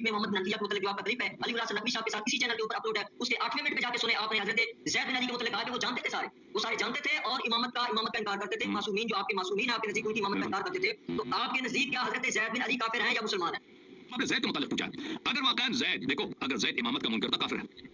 میں محمد ننگیا کے متعلق جو آپ کا کلپ ہے علی گلہ نقوی صاحب کے ساتھ اسی چینل کے اوپر اپلوڈ ہے, اس کے 8ویں منٹ پہ جا کے سنیں آپ نے حضرت زید بن علی کے متعلق کہا کہ وہ جانتے تھے, وہ سارے جانتے تھے اور امامت کا انکار کرتے تھے. معصومین جو آپ کے معصومین آپ کے نزدیک ان کی امامت کا انکار کرتے تھے, تو آپ کے نزدیک کیا حضرت زید بن علی کافر ہیں یا مسلمان ہیں؟ آپ نے زید کے متعلق پوچھا, اگر واقعا زید, دیکھو اگر زید امامت کا منکر تھا کافر ہے,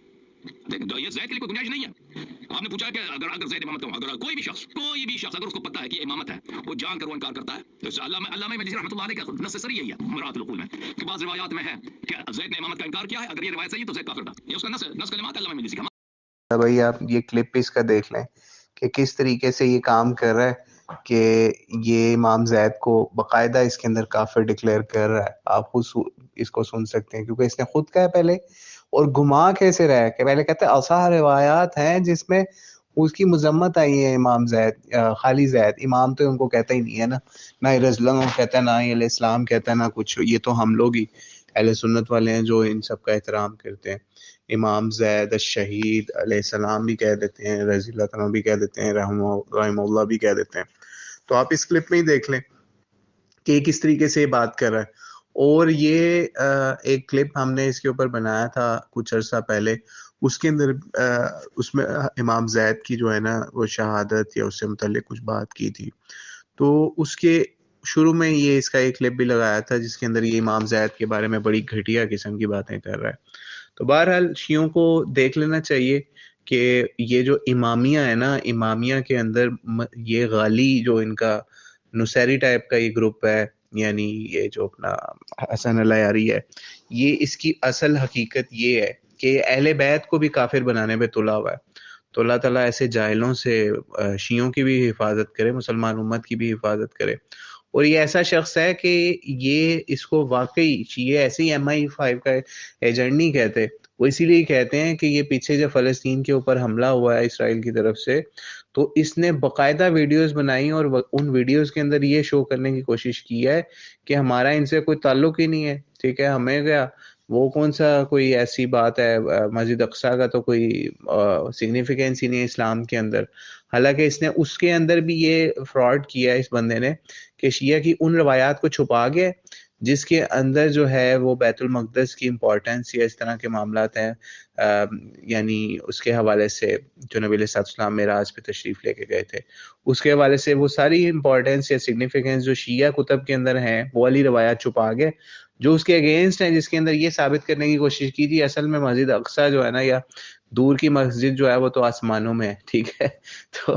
یہ زید کے لیے کوئی گنجائش نہیں ہے. آپ نے پوچھا کہ اگر زید امامت کا, اگر کوئی بھی شخص اگر اس کو پتا ہے کہ امامت ہے, وہ جان کر وہ انکار کرتا ہے, تو علامہ مجلسی رحمۃ اللہ علیہ کا نص سری یہی ہے مرات العقول میں کہ بعض روایات میں ہے کہ زید نے امامت کا انکار کیا ہے, اگر یہ روایت صحیح ہے تو زید کافر تھا. یہ اس کا نص کلمات ہے علامہ مجلسی کا. بھائی آپ یہ کلپ اس کا دیکھ لیں کہ کس طریقے سے یہ کام کر رہا ہے کہ یہ امام زید کو باقاعدہ اس کے اندر کافر ڈکلیئر کر رہا ہے. آپ خود اس کو سن سکتے ہیں کیونکہ اس نے خود کہا ہے پہلے, اور گھما کیسے رہا ہے کہ پہلے کہتے ہیں اصح روایات ہیں جس میں اس کی مذمت آئی ہے امام زید, خالی زید امام تو ان کو کہتا ہی نہیں ہے نا, نہ رضی اللہ کہتا ہے, نہ علیہ السلام کہتا ہے, نہ کچھ. یہ تو ہم لوگ ہی اہل سنت والے ہیں جو ان سب کا احترام کرتے ہیں. امام زید الشہید علیہ السلام بھی کہہ دیتے ہیں, رضی اللہ تعالیٰ بھی کہہ دیتے ہیں, رحمہ اللہ بھی کہہ دیتے ہیں. تو آپ اس کلپ میں ہی دیکھ لیں کہ کس طریقے سے یہ بات کر رہا ہے. اور یہ ایک کلپ ہم نے اس کے اوپر بنایا تھا کچھ عرصہ پہلے, اس کے اندر اس میں امام زید کی جو ہے نا وہ شہادت یا اس سے متعلق کچھ بات کی تھی. تو اس کے شروع میں یہ اس کا ایک کلپ بھی لگایا تھا جس کے اندر یہ امام زید کے بارے میں بڑی گھٹیا قسم کی باتیں کر رہا ہے. تو بہرحال شیعوں کو دیکھ لینا چاہیے کہ یہ جو امامیہ ہے نا, امامیہ کے اندر یہ غالی جو ان کا نصیری ٹائپ کا یہ گروپ ہے, یعنی یہ جو اپنا حسن العیاری ہے, یہ اس کی اصل حقیقت یہ ہے کہ اہل بیت کو بھی کافر بنانے پہ تلا ہوا ہے. تو اللہ تعالیٰ ایسے جاہلوں سے شیعوں کی بھی حفاظت کرے, مسلمان امت کی بھی حفاظت کرے. اور یہ ایسا شخص ہے کہ یہ اس کو واقعی شیعہ ایسے ہی MI5 کا ایجنٹ نہیں کہتے, وہ اسی لیے کہتے ہیں کہ یہ پیچھے جو فلسطین کے اوپر حملہ ہوا ہے اسرائیل کی طرف سے, تو اس نے باقاعدہ ویڈیوز بنائی اور ان ویڈیوز کے اندر یہ شو کرنے کی کوشش کی ہے کہ ہمارا ان سے کوئی تعلق ہی نہیں ہے. ٹھیک ہے, ہمیں کیا وہ کون سا کوئی ایسی بات ہے, مسجد اقصیٰ کا تو کوئی سگنیفیکینس ہی نہیں ہے اسلام کے اندر. حالانکہ اس نے اس کے اندر بھی یہ فراڈ کیا ہے اس بندے نے کہ شیعہ کی ان روایات کو چھپا گیا جس کے اندر جو ہے وہ بیت المقدس کی امپورٹنس یا اس طرح کے معاملات ہیں, یعنی اس کے حوالے سے جو نبی علیہ السلام معراج پہ تشریف لے کے گئے تھے, اس کے حوالے سے وہ ساری امپورٹنس یا سگنیفیکینس جو شیعہ کتب کے اندر ہیں وہ والی روایات چھپا گئے جو اس کے اگینسٹ ہیں, جس کے اندر یہ ثابت کرنے کی کوشش کی تھی اصل میں مسجد اقصیٰ جو ہے نا, یا دور کی مسجد جو ہے وہ تو آسمانوں میں ہے. ٹھیک ہے, تو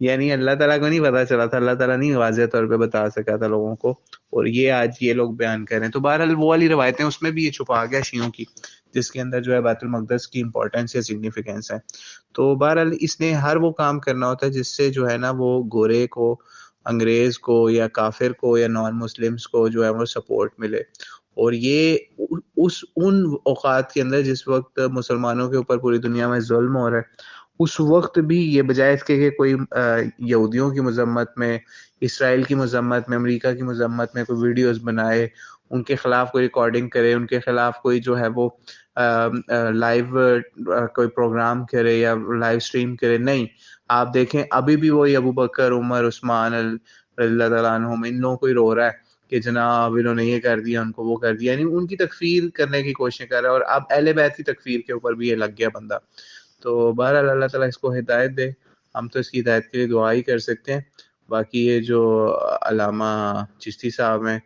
یعنی اللہ تعالیٰ کو نہیں پتا چلا تھا, اللہ تعالیٰ نہیں واضح طور پہ بتا سکا تھا لوگوں کو, اور یہ آج یہ لوگ بیان کر رہے ہیں. تو بہرحال وہ والی روایتیں اس میں بھی یہ چھپا گیا شیعوں کی, جس کے اندر جو ہے بیت المقدس کی امپورٹنس یا سگنیفیکینس ہے. تو بہرحال اس نے ہر وہ کام کرنا ہوتا ہے جس سے جو ہے نا وہ گورے کو, انگریز کو یا کافر کو یا نان مسلمس کو جو ہے وہ سپورٹ ملے. اور یہ ان اوقات کے اندر جس وقت مسلمانوں کے اوپر پوری دنیا میں ظلم ہو رہا ہے, اس وقت بھی یہ بجائے اس کے کہ کوئی یہودیوں کی مذمت میں, اسرائیل کی مذمت میں, امریکہ کی مذمت میں کوئی ویڈیوز بنائے, ان کے خلاف کوئی ریکارڈنگ کرے, ان کے خلاف کوئی جو ہے وہ لائیو کوئی پروگرام کرے یا لائیو سٹریم کرے, نہیں. آپ دیکھیں ابھی بھی وہی ابو بکر, عمر, عثمان رضی اللہ تعالیٰ عنہم, ان لوگوں کو ہی رو رہا ہے کہ جناب انہوں نے یہ کر دیا, ان کو وہ کر دیا, یعنی ان کی تکفیر کرنے کی کوشش کر رہا ہے. اور اب اہل بیت کی تکفیر کے اوپر بھی یہ لگ گیا بندہ. تو بہرحال اللہ تعالیٰ اس کو ہدایت دے, ہم تو اس کی ہدایت کے لیے دعا ہی کر سکتے ہیں. باقی یہ جو علامہ چشتی صاحب ہیں,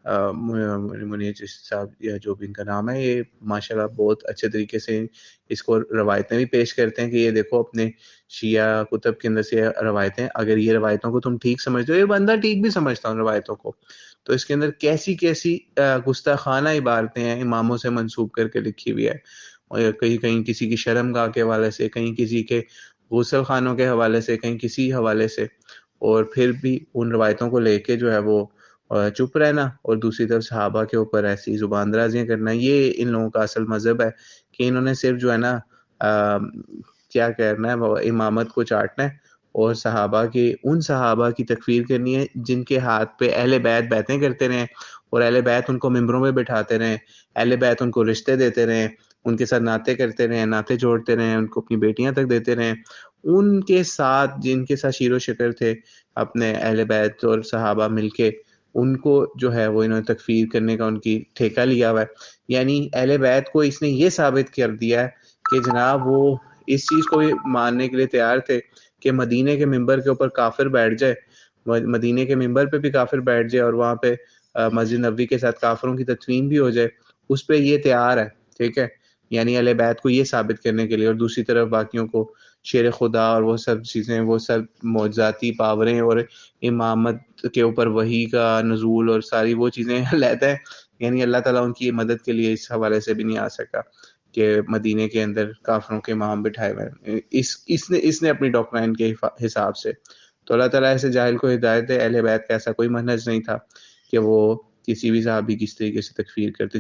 منیر چشتی صاحب یا جو بھی ان کا نام ہے, یہ ماشاءاللہ بہت اچھے طریقے سے اس کو روایتیں بھی پیش کرتے ہیں کہ یہ دیکھو اپنے شیعہ کتب کے اندر سے روایتیں, اگر یہ روایتوں کو تم ٹھیک سمجھتے ہو, یہ بندہ ٹھیک بھی سمجھتا ہوں روایتوں کو, تو اس کے اندر کیسی کیسی گستاخانہ عبارتیں ہیں اماموں سے منسوب کر کے لکھی ہوئی ہے, اور کہیں کہیں کسی کی شرم گاہ کے حوالے سے, کہیں کسی کے غسل خانوں کے حوالے سے, کہیں کسی حوالے سے, اور پھر بھی ان روایتوں کو لے کے جو ہے وہ چپ رہنا, اور دوسری طرف صحابہ کے اوپر ایسی زبان درازیاں کرنا. یہ ان لوگوں کا اصل مذہب ہے کہ انہوں نے صرف جو ہے نا کیا کرنا ہے, امامت کو چاٹنا ہے, اور صحابہ کے ان صحابہ کی تکفیر کرنی ہے جن کے ہاتھ پہ اہل بیت بیعتیں کرتے رہے, اور اہل بیت ان کو ممبروں میں بٹھاتے رہے, اہل بیت ان کو رشتے دیتے رہے, ان کے ساتھ ناطے کرتے رہے, ناطے جوڑتے رہے, ان کو اپنی بیٹیاں تک دیتے رہے. ان کے ساتھ جن کے ساتھ شیر و شکر تھے اپنے اہل بیت اور صحابہ مل کے, ان کو جو ہے وہ انہوں نے تکفیر کرنے کا ان کی ٹھیکہ لیا ہوا ہے. یعنی اہل بیت کو اس نے یہ ثابت کر دیا ہے کہ جناب وہ اس چیز کو بھی ماننے کے لیے تیار تھے کہ مدینے کے ممبر کے اوپر کافر بیٹھ جائے, مدینے کے ممبر پہ بھی کافر بیٹھ جائے اور وہاں پہ مسجد نبوی کے ساتھ کافروں کی تدفین بھی ہو جائے, اس پہ یہ تیار ہے. ٹھیک ہے, یعنی اہل بیت کو یہ ثابت کرنے کے لیے, اور دوسری طرف باقیوں کو شیر خدا اور وہ سب چیزیں, وہ سب معجزاتی پاوریں اور امامت کے اوپر وحی کا نزول اور ساری وہ چیزیں لیتا ہے. یعنی اللہ تعالیٰ ان کی مدد کے لیے اس حوالے سے بھی نہیں آ سکا کہ مدینے کے اندر کافروں کے امام بٹھائے ہوئے اس نے اپنی ڈاکٹرائن کے حساب سے. تو اللہ تعالیٰ ایسے جاہل کو ہدایت دے. اہل بیت کا ایسا کوئی منہج نہیں تھا کہ وہ کسی بھی صحابی کی اس طریقے سے تکفیر کرتے.